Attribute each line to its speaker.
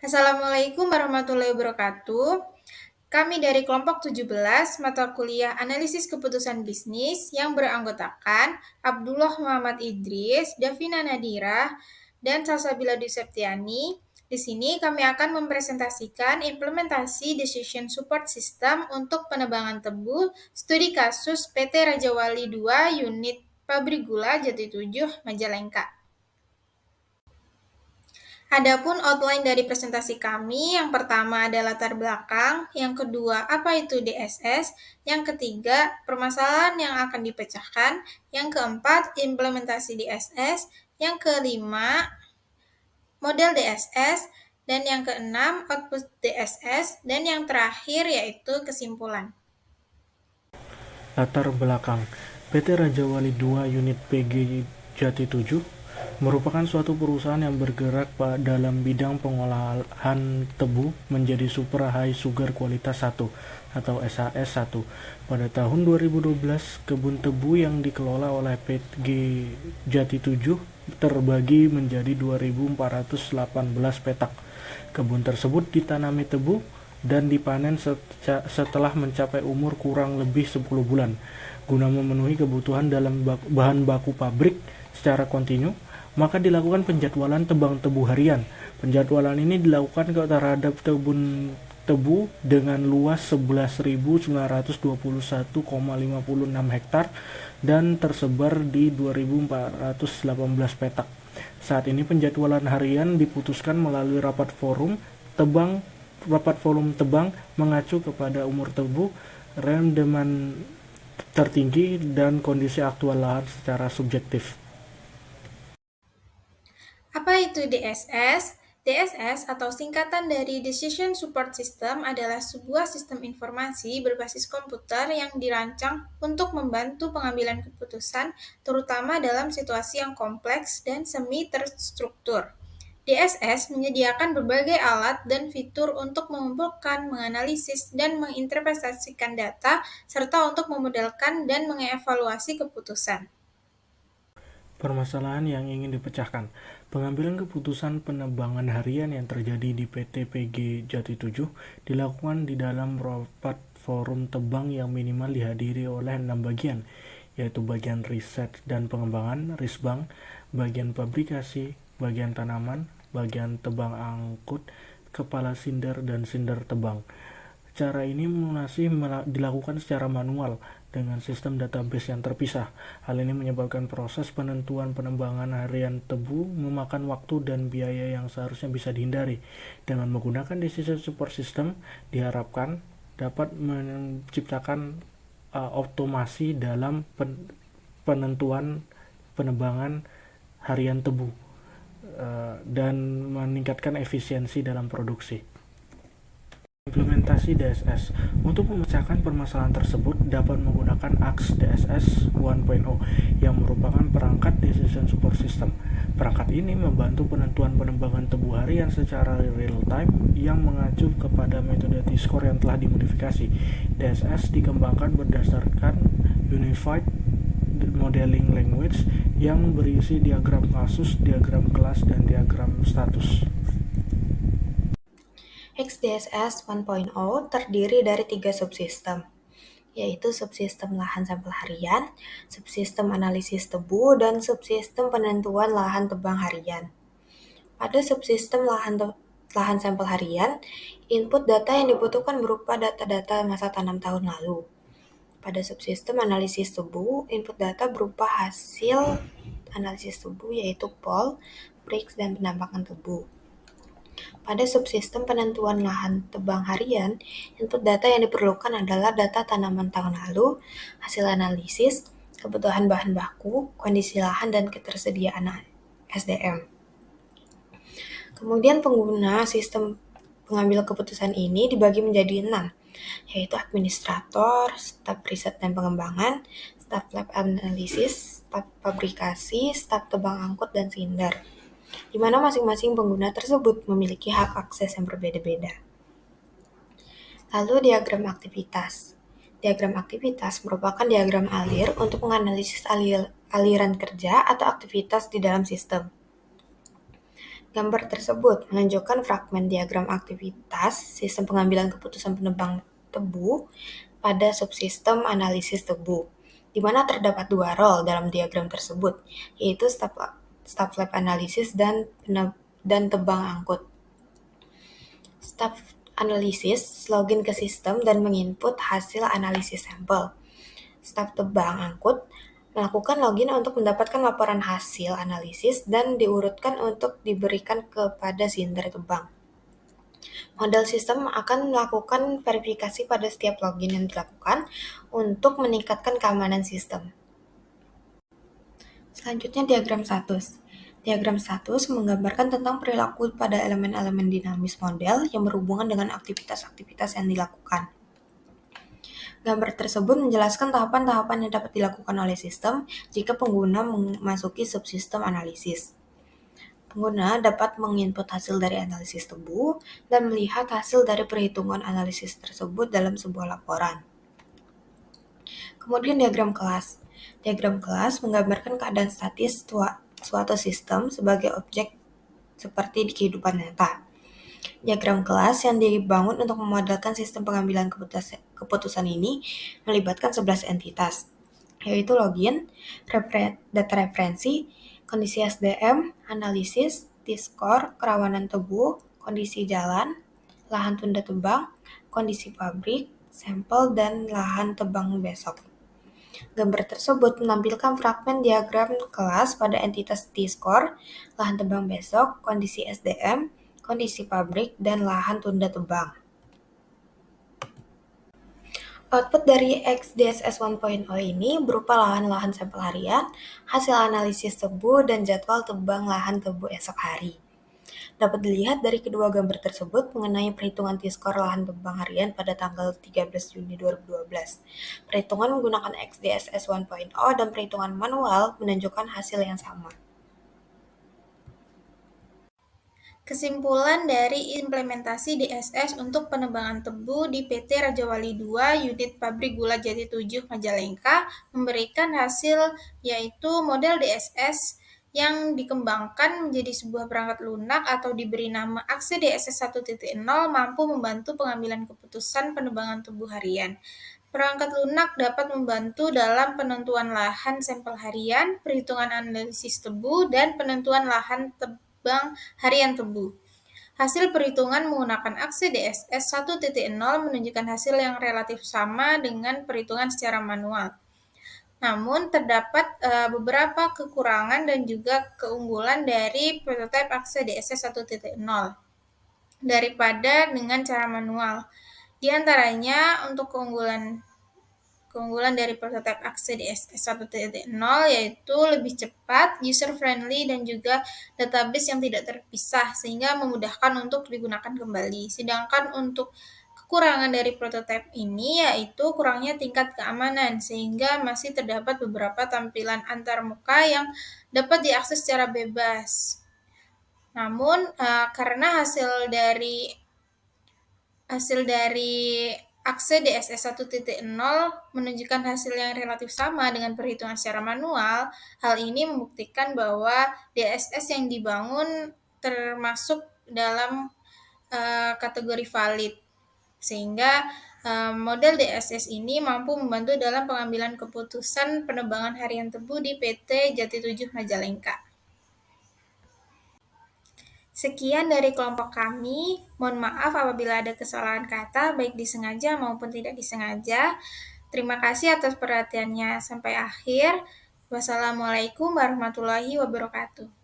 Speaker 1: Assalamualaikum warahmatullahi wabarakatuh. Kami dari kelompok 17 mata kuliah Analisis Keputusan Bisnis yang beranggotakan Abdullah Muhammad Idris, Davina Nadira, dan Salsabila Dwi Septiani. Di sini kami akan mempresentasikan implementasi Decision Support System untuk penebangan tebu, studi kasus PT Raja Wali 2 Unit Pabrik Gula Jati 7 Majalengka. Adapun outline dari presentasi kami, yang pertama adalah latar belakang, yang kedua apa itu DSS, yang ketiga permasalahan yang akan dipecahkan, yang keempat implementasi DSS, yang kelima model DSS, dan yang keenam output DSS, dan yang terakhir yaitu kesimpulan.
Speaker 2: Latar belakang PT Raja Wali 2 Unit PG Jati 7 merupakan suatu perusahaan yang bergerak dalam bidang pengolahan tebu menjadi super high sugar kualitas 1 atau SAS 1. Pada tahun 2012, kebun tebu yang dikelola oleh PG Jati 7 terbagi menjadi 2.418 petak. Kebun tersebut ditanami tebu dan dipanen setelah mencapai umur kurang lebih 10 bulan. Guna memenuhi kebutuhan dalam bahan baku pabrik secara kontinu, maka dilakukan penjadwalan tebang tebu harian. Penjadwalan ini dilakukan terhadap kebun tebu dengan luas 11.921,56 hektar dan tersebar di 2.418 petak. Saat ini penjadwalan harian diputuskan melalui rapat forum tebang mengacu kepada umur tebu, rendeman tertinggi, dan kondisi aktual lahan secara subjektif.
Speaker 1: Apa itu DSS? DSS atau singkatan dari Decision Support System adalah sebuah sistem informasi berbasis komputer yang dirancang untuk membantu pengambilan keputusan, terutama dalam situasi yang kompleks dan semi terstruktur. DSS menyediakan berbagai alat dan fitur untuk mengumpulkan, menganalisis, dan menginterpretasikan data, serta untuk memodelkan dan mengevaluasi keputusan.
Speaker 2: Permasalahan yang ingin dipecahkan. Pengambilan keputusan penebangan harian yang terjadi di PT PG Jati 7 dilakukan di dalam rapat forum tebang yang minimal dihadiri oleh 6 bagian, yaitu bagian riset dan pengembangan, risbang, bagian pabrikasi, bagian tanaman, bagian tebang angkut, kepala sinder, dan sinder tebang. Cara ini masih dilakukan secara manual dengan sistem database yang terpisah. Hal ini menyebabkan proses penentuan penebangan harian tebu memakan waktu dan biaya yang seharusnya bisa dihindari. Dengan menggunakan decision support system, diharapkan dapat menciptakan otomasi dalam penentuan penebangan harian tebu dan meningkatkan efisiensi dalam produksi. Implementasi DSS. Untuk memecahkan permasalahan tersebut dapat menggunakan AX DSS 1.0 yang merupakan perangkat Decision Support System. Perangkat ini membantu penentuan penebangan tebu harian secara real time yang mengacu kepada metode T-score yang telah dimodifikasi. DSS dikembangkan berdasarkan Unified Modeling Language yang berisi diagram kasus, diagram kelas, dan diagram status.
Speaker 3: XDSS 1.0 terdiri dari 3 subsistem, yaitu subsistem lahan sampel harian, subsistem analisis tebu, dan subsistem penentuan lahan tebang harian. Pada subsistem lahan sampel harian, input data yang dibutuhkan berupa data-data masa tanam tahun lalu. Pada subsistem analisis tebu, input data berupa hasil analisis tebu yaitu POL, Brix, dan penampakan tebu. Pada subsistem penentuan lahan tebang harian, input data yang diperlukan adalah data tanaman tahun lalu, hasil analisis, kebutuhan bahan baku, kondisi lahan, dan ketersediaan SDM. Kemudian pengguna sistem pengambil keputusan ini dibagi menjadi 6, yaitu administrator, staf riset dan pengembangan, staf lab analisis, staf pabrikasi, staf tebang angkut, dan sinder, di mana masing-masing pengguna tersebut memiliki hak akses yang berbeda-beda. Lalu diagram aktivitas. Diagram aktivitas merupakan diagram alir untuk menganalisis aliran kerja atau aktivitas di dalam sistem. Gambar tersebut menunjukkan fragmen diagram aktivitas sistem pengambilan keputusan penebang tebu pada subsistem analisis tebu, di mana terdapat dua role dalam diagram tersebut, yaitu staf lab analisis dan tebang angkut. Staf analisis login ke sistem dan menginput hasil analisis sampel. Staf tebang angkut melakukan login untuk mendapatkan laporan hasil analisis dan diurutkan untuk diberikan kepada sinder tebang. Model sistem akan melakukan verifikasi pada setiap login yang dilakukan untuk meningkatkan keamanan sistem. Selanjutnya diagram status. Diagram status menggambarkan tentang perilaku pada elemen-elemen dinamis model yang berhubungan dengan aktivitas-aktivitas yang dilakukan. Gambar tersebut menjelaskan tahapan-tahapan yang dapat dilakukan oleh sistem jika pengguna memasuki subsistem analisis. Pengguna dapat menginput hasil dari analisis tebu dan melihat hasil dari perhitungan analisis tersebut dalam sebuah laporan. Kemudian diagram kelas. Diagram kelas menggambarkan keadaan statis suatu sistem sebagai objek seperti di kehidupan nyata. Diagram kelas yang dibangun untuk memodelkan sistem pengambilan keputusan ini melibatkan 11 entitas, yaitu login, data referensi, kondisi SDM, analisis, T-score, kerawanan tebu, kondisi jalan, lahan tunda tebang, kondisi pabrik, sampel, dan lahan tebang besok. Gambar tersebut menampilkan fragmen diagram kelas pada entitas T-score, lahan tebang besok, kondisi SDM, kondisi pabrik, dan lahan tunda tebang. Output dari XDSS 1.0 ini berupa lahan-lahan sampel harian, hasil analisis tebu, dan jadwal tebang lahan tebu esok hari. Dapat dilihat dari kedua gambar tersebut mengenai perhitungan T-score lahan tebang harian pada tanggal 13 Juni 2012. Perhitungan menggunakan XDSS 1.0 dan perhitungan manual menunjukkan hasil yang sama.
Speaker 1: Kesimpulan dari implementasi DSS untuk penebangan tebu di PT Raja Wali II Unit Pabrik Gula Jati 7 Majalengka memberikan hasil yaitu model DSS yang dikembangkan menjadi sebuah perangkat lunak atau diberi nama Aksi DSS 1.0 mampu membantu pengambilan keputusan penebangan tebu harian. Perangkat lunak dapat membantu dalam penentuan lahan sampel harian, perhitungan analisis tebu, dan penentuan lahan tebang harian tebu. Hasil perhitungan menggunakan aksi DSS 1.0 menunjukkan hasil yang relatif sama dengan perhitungan secara manual. Namun, terdapat beberapa kekurangan dan juga keunggulan dari prototipe aksi DSS 1.0 daripada dengan cara manual. Di antaranya, untuk keunggulan dari prototipe aksi DSS 1.0 yaitu lebih cepat, user-friendly, dan juga database yang tidak terpisah sehingga memudahkan untuk digunakan kembali. Sedangkan untuk kekurangan dari prototipe ini yaitu kurangnya tingkat keamanan sehingga masih terdapat beberapa tampilan antarmuka yang dapat diakses secara bebas. Namun, karena hasil dari aksi DSS 1.0 menunjukkan hasil yang relatif sama dengan perhitungan secara manual, hal ini membuktikan bahwa DSS yang dibangun termasuk dalam kategori valid, sehingga model DSS ini mampu membantu dalam pengambilan keputusan penebangan harian tebu di PT Jati 7 Majalengka. Sekian dari kelompok kami. Mohon maaf apabila ada kesalahan kata, baik disengaja maupun tidak disengaja. Terima kasih atas perhatiannya sampai akhir. Wassalamualaikum warahmatullahi wabarakatuh.